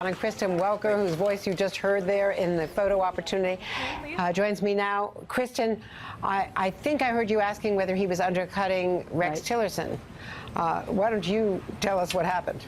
And Kristen Welker, whose voice you just heard there in the photo opportunity, joins me now. Kristen, I think I heard you asking whether he was undercutting Rex Tillerson. Why don't you tell us what happened?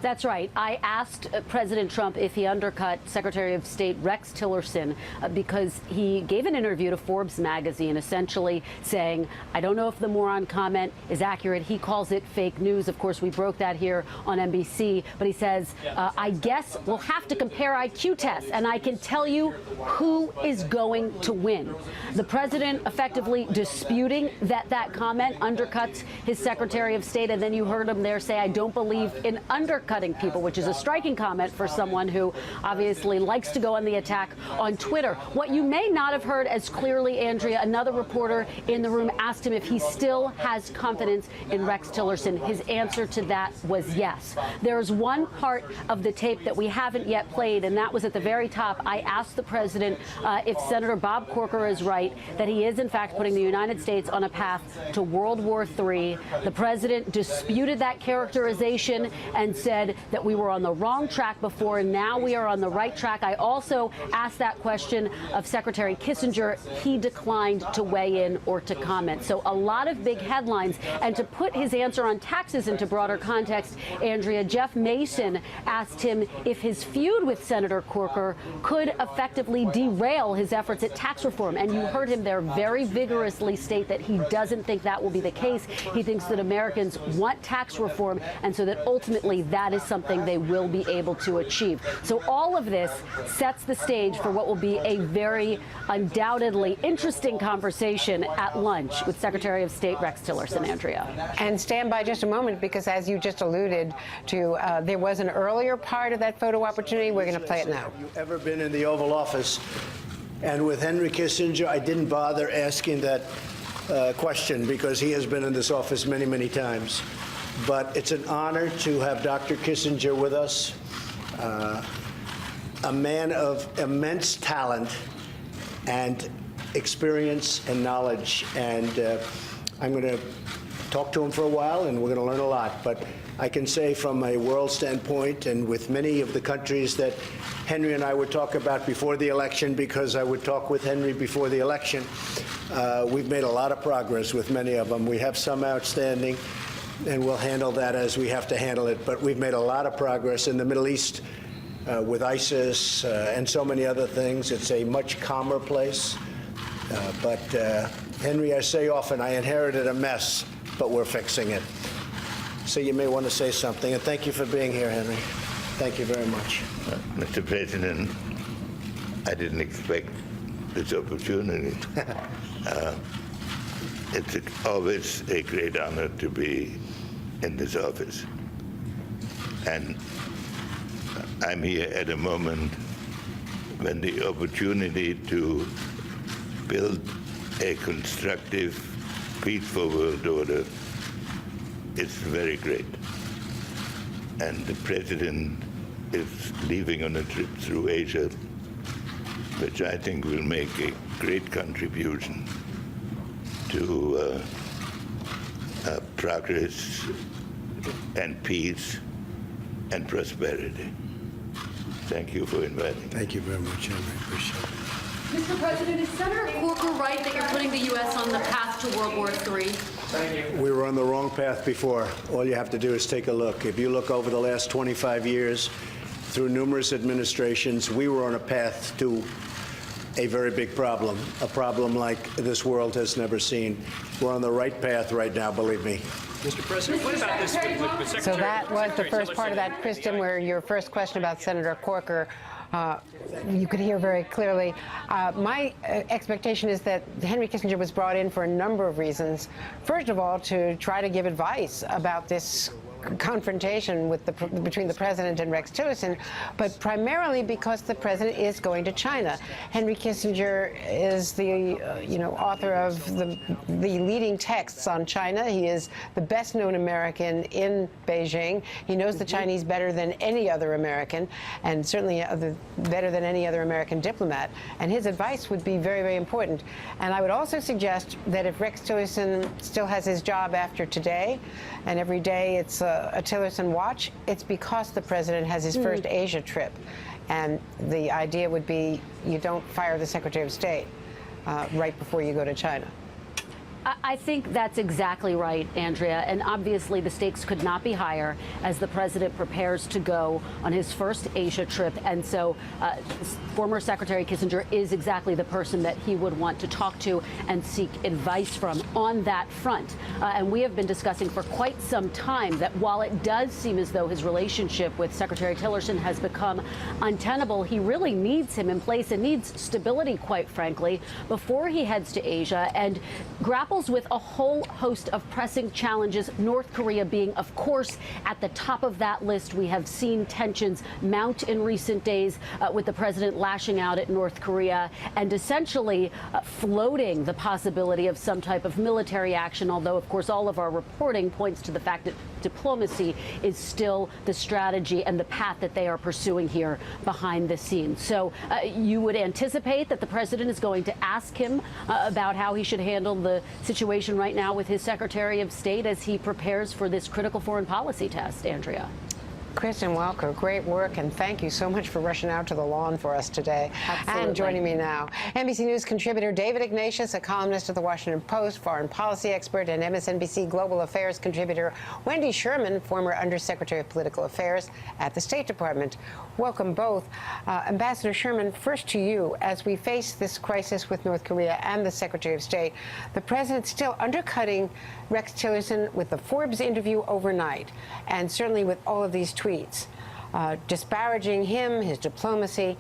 That's right. I asked President Trump if he undercut Secretary of State Rex Tillerson because he gave an interview to Forbes magazine essentially saying, I don't know if the moron comment is accurate. He calls it fake news. Of course, we broke that here on NBC. But he says, I guess we'll have to compare IQ tests, and I can tell you who is going to win. The president effectively disputing that comment undercuts his Secretary of State. And then you heard him there say, I don't believe in undercutting people, which is a striking comment for someone who obviously likes to go on the attack on Twitter. What you may not have heard as clearly, Andrea, another reporter in the room asked him if he still has confidence in Rex Tillerson. His answer to that was yes. There's one part of the tape that we haven't yet played, and that was at the very top. I asked the president if Senator Bob Corker is right, that he is in fact putting the United States on a path to World War III. The president disputed that characterization and said that we were on the wrong track before, and now we are on the right track. I also asked that question of Secretary Kissinger. He declined to weigh in or to comment. So a lot of big headlines. And to put his answer on taxes into broader context, Andrea, Jeff Mason asked him if his feud with Senator Corker could effectively derail his efforts at tax reform. And you heard him there very vigorously state that he doesn't think that will be the case. He thinks that Americans want tax reform, and so that ultimately that is something they will be able to achieve. So all of this sets the stage for what will be a very undoubtedly interesting conversation at lunch with Secretary of State Rex Tillerson, Andrea. And stand by just a moment, because as you just alluded to, there was an earlier part of that photo opportunity. We're going to play it now. Have you ever been in the Oval Office? And with Henry Kissinger, I didn't bother asking that question because he has been in this office many, many times. But it's an honor to have Dr. Kissinger with us, a man of immense talent and experience and knowledge. And I'm going to talk to him for a while, and we're going to learn a lot. But I can say from a world standpoint, and with many of the countries that Henry and I would talk about before the election, because I would talk with Henry before the election, we've made a lot of progress with many of them. We have some outstanding, and we'll handle that as we have to handle it. But we've made a lot of progress in the Middle East with ISIS and so many other things. It's a much calmer place. But Henry, I say often, I inherited a mess, but we're fixing it. So you may want to say something. And thank you for being here, Henry. Thank you very much. Mr. President, I didn't expect this opportunity. It's always a great honor to be in this office. And I'm here at a moment when the opportunity to build a constructive, peaceful world order is very great. And the president is leaving on a trip through Asia, which I think will make a great contribution to progress and peace and prosperity. Thank you for inviting me. Thank you very much, Henry. Appreciate it. Mr. President, is Senator Corker right that you're putting the U.S. on the path to World War III? We were on the wrong path before. All you have to do is take a look. If you look over the last 25 years, through numerous administrations, we were on a path to a very big problem, a problem like this world has never seen. We're on the right path right now, believe me. Mr. President, what about this with Secretary? So that was the first part of that, Kristen, where your first question about Senator Corker, you could hear very clearly. My expectation is that Henry Kissinger was brought in for a number of reasons. First of all, to try to give advice about this confrontation with between the president and Rex Tillerson, but primarily because the president is going to China. Henry Kissinger is the author of the leading texts on China. He is the best-known American in Beijing. He knows the Chinese better than any other American, and certainly better than any other American diplomat. And his advice would be very, very important. And I would also suggest that if Rex Tillerson still has his job after today, and every day it's a Tillerson watch, it's because the president has his first Asia trip. And the idea would be you don't fire the Secretary of State right before you go to China. I think that's exactly right, Andrea. And obviously, the stakes could not be higher as the president prepares to go on his first Asia trip. And so former Secretary Kissinger is exactly the person that he would want to talk to and seek advice from on that front. And we have been discussing for quite some time that while it does seem as though his relationship with Secretary Tillerson has become untenable, he really needs him in place and needs stability, quite frankly, before he heads to Asia and grapples with a whole host of pressing challenges, North Korea being, of course, at the top of that list. We have seen tensions mount in recent days with the president lashing out at North Korea and essentially floating the possibility of some type of military action, although, of course, all of our reporting points to the fact that diplomacy is still the strategy and the path that they are pursuing here behind the scenes. So you would anticipate that the president is going to ask him about how he should handle the situation right now with his Secretary of State as he prepares for this critical foreign policy test, Andrea. Kristen Welker, great work, and thank you so much for rushing out to the lawn for us today. Absolutely. And joining me now, NBC News contributor David Ignatius, a columnist at the Washington Post, foreign policy expert, and MSNBC Global Affairs contributor Wendy Sherman, former Undersecretary of Political Affairs at the State Department. Welcome both. Ambassador Sherman, first to you. As we face this crisis with North Korea and the Secretary of State, the president's still undercutting Rex Tillerson with the Forbes interview overnight, and certainly with all of these tweets, disparaging him, his diplomacy,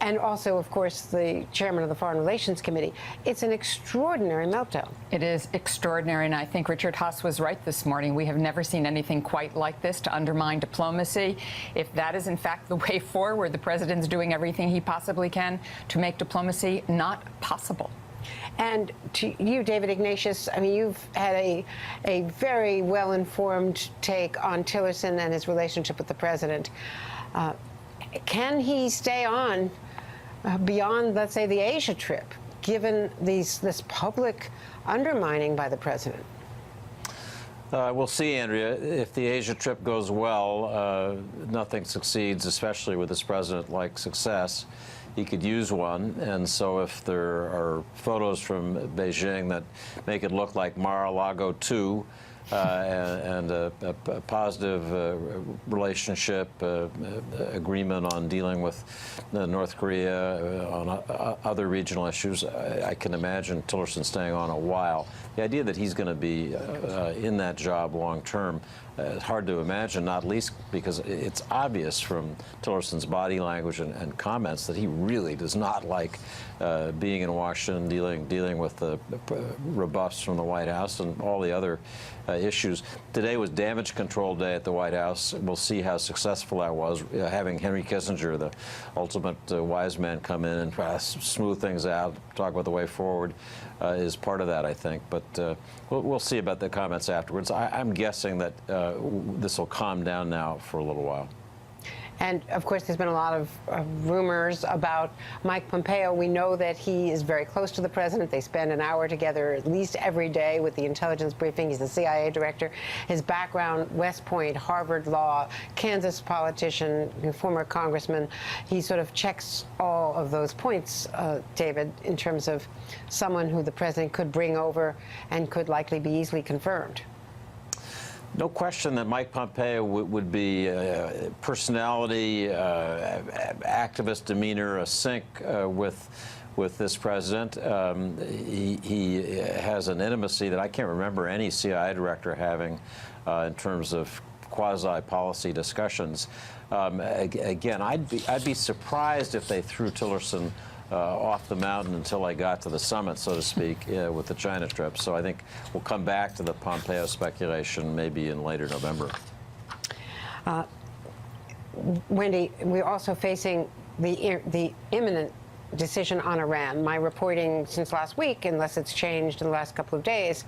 and also, of course, the chairman of the Foreign Relations Committee. It's an extraordinary meltdown. It is extraordinary, and I think Richard Haass was right this morning. We have never seen anything quite like this to undermine diplomacy. If that is, in fact, the way forward, the president's doing everything he possibly can to make diplomacy not possible. And to you, David Ignatius, I mean, you've had a very well-informed take on Tillerson and his relationship with the president. Can he stay on beyond, let's say, the Asia trip, given this public undermining by the president? We'll see, Andrea. If the Asia trip goes well, nothing succeeds, especially with this president-like success. He could use one, and so if there are photos from Beijing that make it look like Mar-a-Lago 2 and a positive relationship, agreement on dealing with North Korea on other regional issues, I can imagine Tillerson staying on a while. The idea that he's going to be in that job long term, it's hard to imagine, not least because it's obvious from Tillerson's body language and comments that he really does not like being in Washington, dealing with the rebuffs from the White House and all the other issues. Today was damage control day at the White House. We'll see how successful that was. Having Henry Kissinger, the ultimate wise man, come in and try to smooth things out, talk about the way forward, is part of that, I think. But we'll see about the comments afterwards. I'm guessing that this will calm down now for a little while. And, of course, there's been a lot of rumors about Mike Pompeo. We know that he is very close to the president. They spend an hour together at least every day with the intelligence briefing. He's the CIA director. His background, West Point, Harvard Law, Kansas politician, former congressman. He sort of checks all of those points, David, in terms of someone who the president could bring over and could likely be easily confirmed. No question that Mike Pompeo would be personality, activist demeanor, a sync with this president. He has an intimacy that I can't remember any CIA director having in terms of quasi-policy discussions. Again, I'd be surprised if they threw Tillerson off the mountain until I got to the summit, so to speak, with the China trip. So I think we'll come back to the Pompeo speculation maybe in later November. Wendy, we're also facing the imminent decision on Iran. My reporting since last week, unless it's changed in the last couple of days,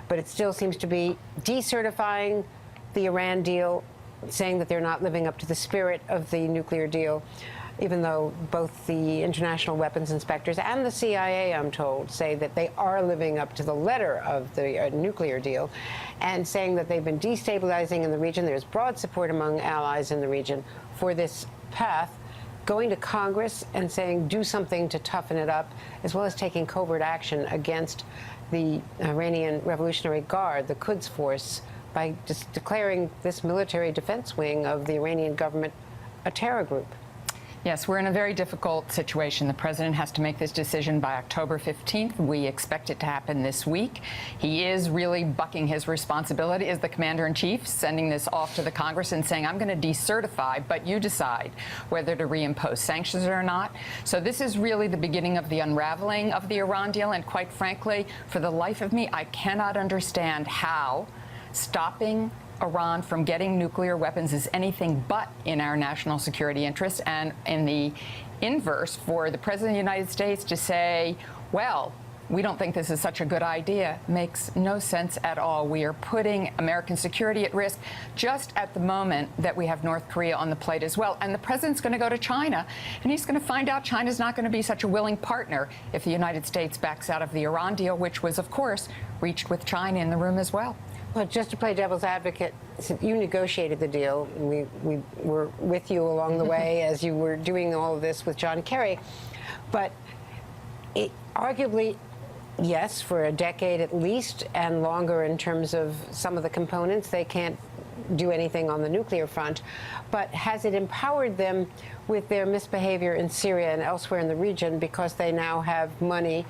but it still seems to be decertifying the Iran deal, saying that they're not living up to the spirit of the nuclear deal. even though both the international weapons inspectors and the CIA, I'm told, say that they are living up to the letter of the nuclear deal, and saying that they've been destabilizing in the region. There's broad support among allies in the region for this path, going to Congress and saying do something to toughen it up, as well as taking covert action against the Iranian Revolutionary Guard, the Quds Force, by just declaring this military defense wing of the Iranian government a terror group. Yes, we're in a very difficult situation. The president has to make this decision by October 15th. We expect it to happen this week. He is really bucking his responsibility as the commander-in-chief, sending this off to the Congress and saying, I'm going to decertify, but you decide whether to reimpose sanctions or not. So this is really the beginning of the unraveling of the Iran deal. And quite frankly, for the life of me, I cannot understand how stopping Iran from getting nuclear weapons is anything but in our national security interest. And in the inverse, for the President of the United States to say, well, we don't think this is such a good idea, makes no sense at all. We are putting American security at risk just at the moment that we have North Korea on the plate as well. And the president's going to go to China, and he's going to find out China's not going to be such a willing partner if the United States backs out of the Iran deal, which was, of course, reached with China in the room as well. Well, just to play devil's advocate, you negotiated the deal. We were with you along the way as you were doing all of this with John Kerry. But arguably, yes, for a decade at least, and longer in terms of some of the components, they can't do anything on the nuclear front. But has it empowered them with their misbehavior in Syria and elsewhere in the region, because they now have money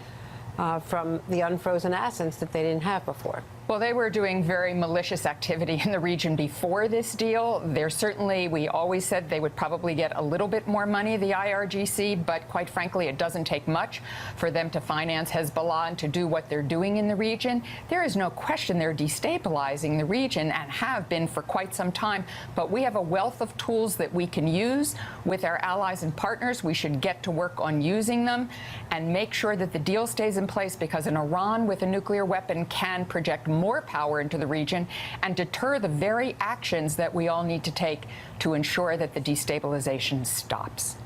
from the unfrozen assets that they didn't have before? Well, they were doing very malicious activity in the region before this deal. We always said they would probably get a little bit more money, the IRGC, but quite frankly, it doesn't take much for them to finance Hezbollah and to do what they're doing in the region. There is no question they're destabilizing the region and have been for quite some time, but we have a wealth of tools that we can use with our allies and partners. We should get to work on using them and make sure that the deal stays in place, because an Iran with a nuclear weapon can project more power into the region and deter the very actions that we all need to take to ensure that the destabilization stops.